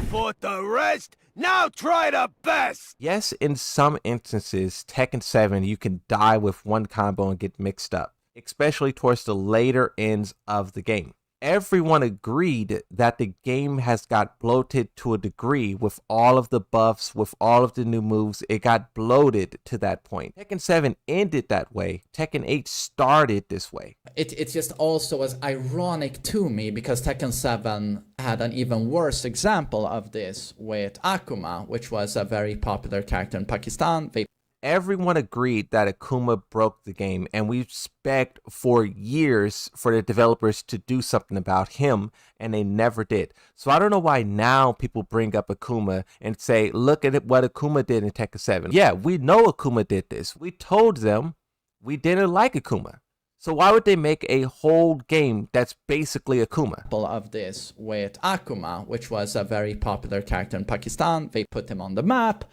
fought the rest, now try the best! Yes, in some instances, Tekken 7, you can die with one combo and get mixed up, especially towards the later ends of the game. Everyone agreed that the game has got bloated to a degree with all of the buffs, with all of the new moves. It got bloated to that point. Tekken 7 ended that way. Tekken 8 started this way. It just also was ironic to me because Tekken 7 had an even worse example of this with Akuma, which was a very popular character in Pakistan. Everyone agreed that Akuma broke the game, and we expect for years for the developers to do something about him, and they never did. So I don't know why now people bring up Akuma and say, look at what Akuma did in Tekken 7. Yeah, we know Akuma did this. We told them we didn't like Akuma. So why would they make a whole game that's basically Akuma? Of this with Akuma, which was a very popular character in Pakistan. They put him on the map.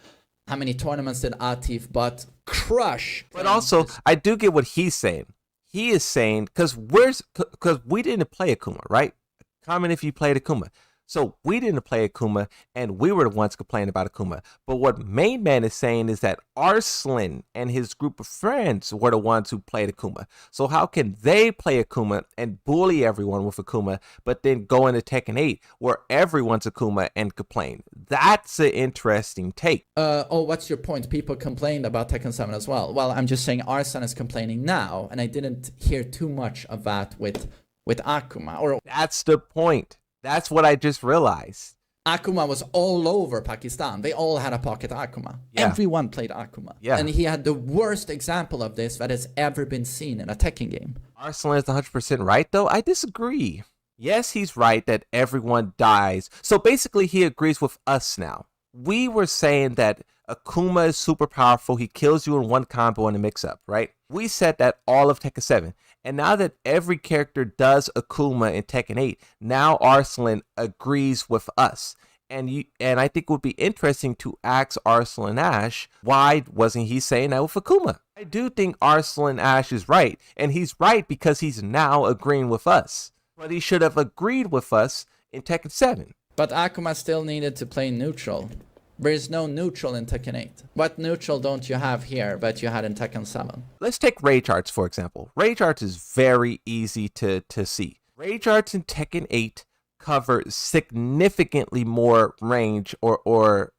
How many tournaments did Atif but crush? But also, I do get what he's saying. He is saying, because we didn't play Akuma, right? Comment if you played Akuma. So we didn't play Akuma, and we were the ones complaining about Akuma. But what Main Man is saying is that Arslan and his group of friends were the ones who played Akuma. So how can they play Akuma and bully everyone with Akuma, but then go into Tekken 8 where everyone's Akuma and complain? That's an interesting take. Oh, what's your point? People complained about Tekken 7 as well. Well, I'm just saying Arslan is complaining now, and I didn't hear too much of that with Akuma. That's the point. That's what I just realized. Akuma was all over Pakistan. They all had a pocket Akuma. Yeah. Everyone played Akuma. Yeah. And he had the worst example of this that has ever been seen in a Tekken game. Arslan is 100% right, though. I disagree. Yes, he's right that everyone dies. So basically, he agrees with us now. We were saying that Akuma is super powerful. He kills you in one combo in a mix-up, right? We said that all of Tekken 7. And now that every character does Akuma in Tekken 8, now Arslan agrees with us. And I think it would be interesting to ask Arslan Ash, why wasn't he saying that with Akuma? I do think Arslan Ash is right. And he's right because he's now agreeing with us. But he should have agreed with us in Tekken 7. But Akuma still needed to play neutral. There is no neutral in Tekken 8. What neutral don't you have here that you had in Tekken 7? Let's take Rage Arts, for example. Rage Arts is very easy to see. Rage Arts in Tekken 8 cover significantly more range or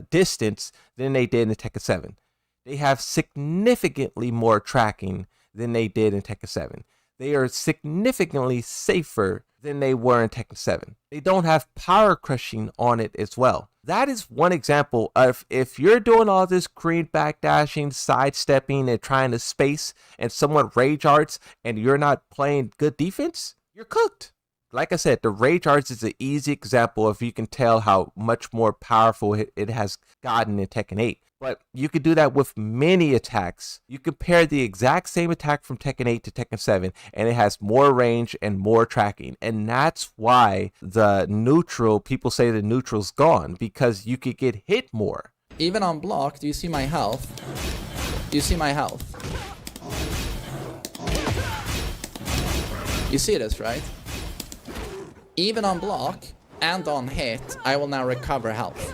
distance than they did in Tekken 7. They have significantly more tracking than they did in Tekken 7. They are significantly safer than they were in Tekken 7. They don't have power crushing on it as well. That is one example of if you're doing all this green backdashing, sidestepping, and trying to space, and someone Rage Arts and you're not playing good defense, you're cooked. Like I said, the Rage Arts is an easy example if you can tell how much more powerful it has gotten in Tekken 8. But you could do that with many attacks. You compare the exact same attack from Tekken 8 to Tekken 7, and it has more range and more tracking. And that's why the neutral, people say the neutral's gone, because you could get hit more. Even on block, do you see my health? Do you see my health? You see this, right? Even on block and on hit, I will now recover health.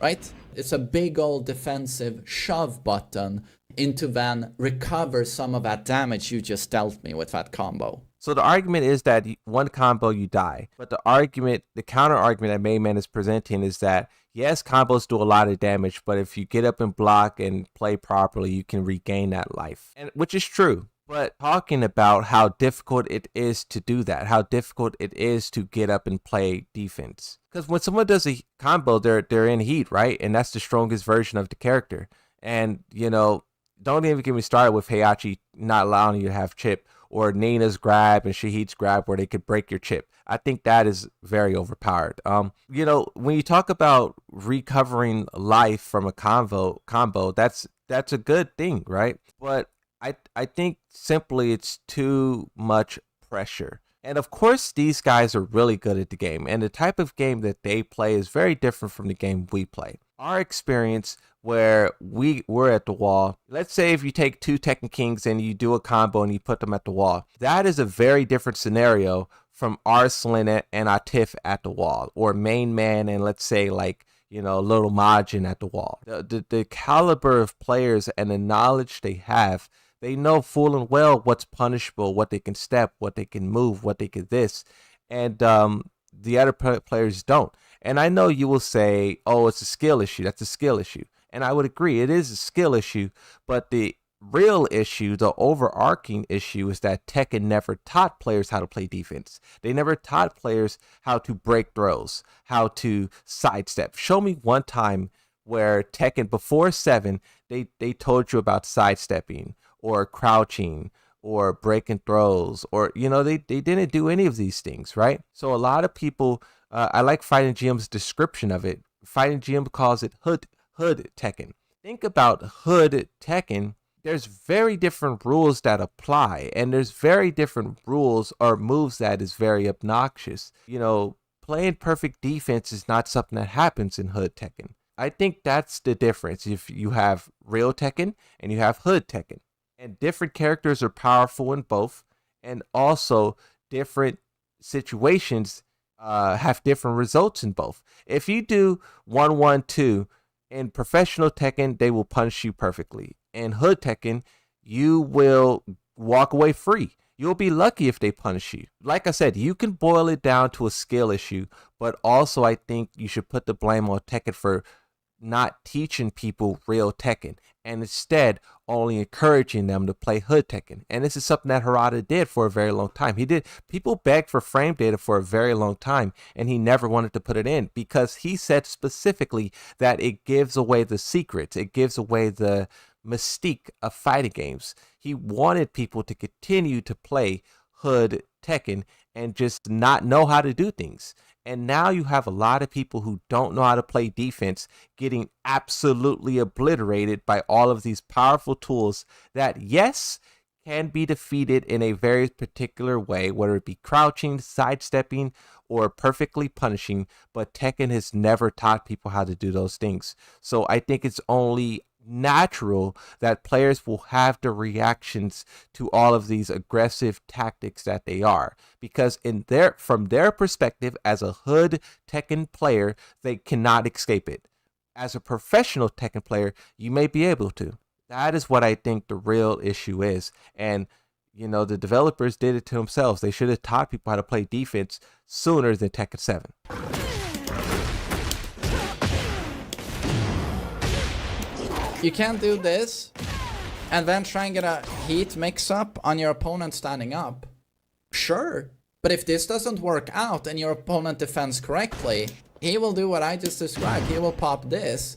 Right? It's a big old defensive shove button into then recover some of that damage you just dealt me with that combo. So the argument is that one combo you die, but the counter argument that Main Man is presenting is that yes, combos do a lot of damage, but if you get up and block and play properly, you can regain that life, and which is true. But talking about how difficult it is to do that, how difficult it is to get up and play defense. Because when someone does a combo, they're in heat, right? And that's the strongest version of the character. And, you know, don't even get me started with Heihachi not allowing you to have chip, or Nina's grab and Shahid's grab where they could break your chip. I think that is very overpowered. You know, when you talk about recovering life from a combo, that's a good thing, right? But I think simply it's too much pressure. And of course, these guys are really good at the game, and the type of game that they play is very different from the game we play. Our experience where we're at the wall, let's say if you take two Tekken Kings and you do a combo and you put them at the wall, that is a very different scenario from Arslan and Atif at the wall, or Main Man and let's say like, you know, Little Majin at the wall. The caliber of players and the knowledge they have, they know full and well what's punishable, what they can step, what they can move, what they can this, and the other players don't. And I know you will say, oh, it's a skill issue. That's a skill issue. And I would agree, it is a skill issue, but the real issue, the overarching issue, is that Tekken never taught players how to play defense. They never taught players how to break throws, how to sidestep. Show me one time where Tekken, before 7, they told you about sidestepping or crouching or breaking throws, or, you know, they didn't do any of these things, right? So a lot of people, I like Fighting GM's description of it. Fighting GM calls it hood Tekken. Think about hood Tekken. There's very different rules that apply, and there's very different rules or moves that is very obnoxious. You know, playing perfect defense is not something that happens in hood Tekken. I think that's the difference. If you have real Tekken and you have hood Tekken, and different characters are powerful in both, and also different situations have different results in both. If you do 1-1-2 in professional Tekken, they will punish you perfectly. In hood Tekken, you will walk away free. You'll be lucky if they punish you. Like I said, you can boil it down to a skill issue, but also I think you should put the blame on Tekken for not teaching people real Tekken, and instead only encouraging them to play hood Tekken. And this is something that Harada did for a very long time. People begged for frame data for a very long time, and he never wanted to put it in because he said specifically that it gives away the secrets. It gives away the mystique of fighting games. He wanted people to continue to play hood Tekken and just not know how to do things. And now you have a lot of people who don't know how to play defense getting absolutely obliterated by all of these powerful tools that, yes, can be defeated in a very particular way, whether it be crouching, sidestepping, or perfectly punishing. But Tekken has never taught people how to do those things. So I think it's only natural that players will have the reactions to all of these aggressive tactics that they are, because from their perspective as a hood Tekken player, they cannot escape it. As a professional Tekken player, you may be able to. That is what I think the real issue is. And you know, the developers did it to themselves. They should have taught people how to play defense sooner than Tekken 7. You can't do this and then try and get a heat mix-up on your opponent standing up. Sure, but if this doesn't work out and your opponent defends correctly, he will do what I just described. He will pop this,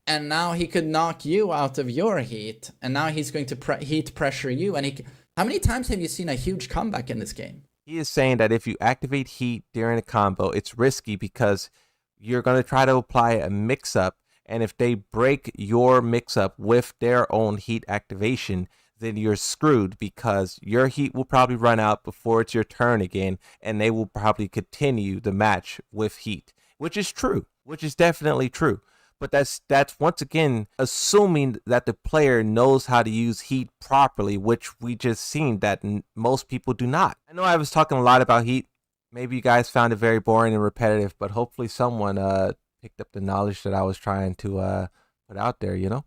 and now he could knock you out of your heat, and now he's going to heat pressure you. And how many times have you seen a huge comeback in this game? He is saying that if you activate heat during a combo, it's risky because you're going to try to apply a mix-up. And if they break your mix-up with their own heat activation, then you're screwed because your heat will probably run out before it's your turn again, and they will probably continue the match with heat, which is true, which is definitely true. But that's once again assuming that the player knows how to use heat properly, which we just seen that most people do not. I know I was talking a lot about heat. Maybe you guys found it very boring and repetitive, but hopefully someone picked up the knowledge that I was trying to put out there, you know?